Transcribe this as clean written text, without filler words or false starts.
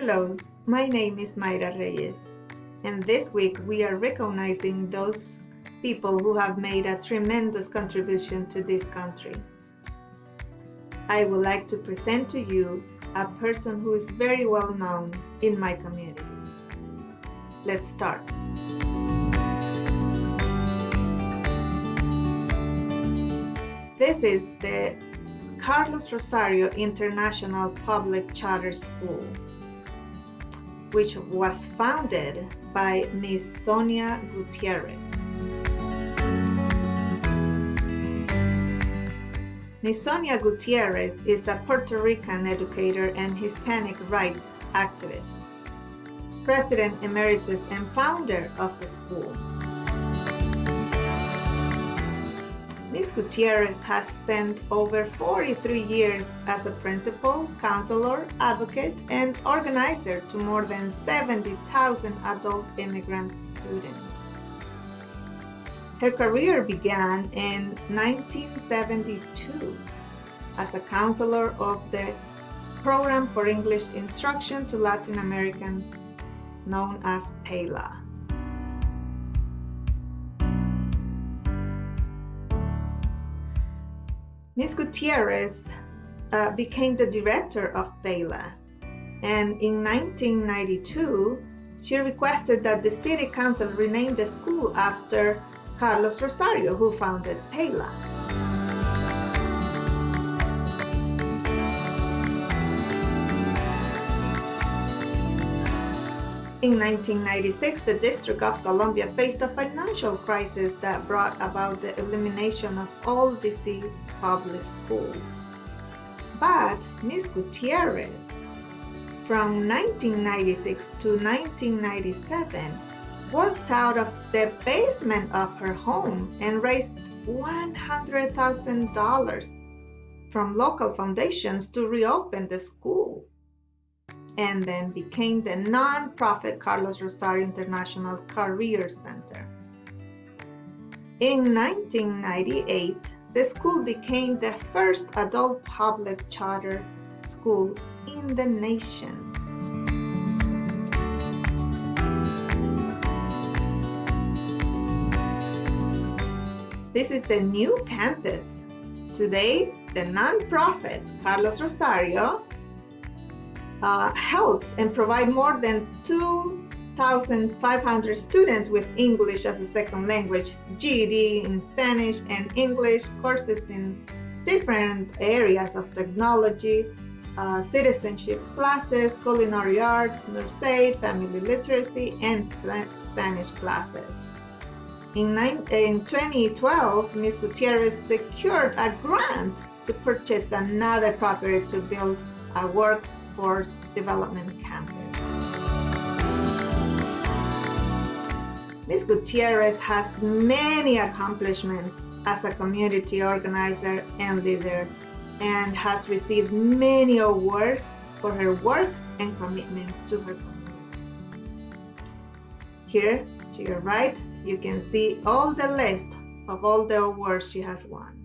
Hello, my name is Mayra Reyes, and this week we are recognizing those people who have made a tremendous contribution to this country. I would like to present to you a person who is very well known in my community. Let's start. This is the Carlos Rosario International Public Charter School, which was founded by Miss Sonia Gutierrez. Miss Sonia Gutierrez is a Puerto Rican educator and Hispanic rights activist, President Emeritus and founder of the school. Ms. Gutierrez has spent over 43 years as a principal, counselor, advocate, and organizer to more than 70,000 adult immigrant students. Her career began in 1972 as a counselor of the Program for English Instruction to Latin Americans, known as PELA. Ms. Gutierrez became the director of PELA, and in 1992, she requested that the City Council rename the school after Carlos Rosario, who founded PELA. In 1996, the District of Columbia faced a financial crisis that brought about the elimination of all DC public schools. But Ms. Gutierrez, from 1996 to 1997, worked out of the basement of her home and raised $100,000 from local foundations to reopen the school, and then became the non-profit Carlos Rosario International Career Center. In 1998, the school became the first adult public charter school in the nation. This is the new campus. Today, the non-profit Carlos Rosario helps and provides more than 2,500 students with English as a second language, GED in Spanish and English, courses in different areas of technology, citizenship classes, culinary arts, nurse aid, family literacy, and Spanish classes. In 2012, Ms. Gutierrez secured a grant to purchase another property to build a workforce development campus. Ms. Gutierrez has many accomplishments as a community organizer and leader, and has received many awards for her work and commitment to her community. Here, to your right, you can see all the list of all the awards she has won.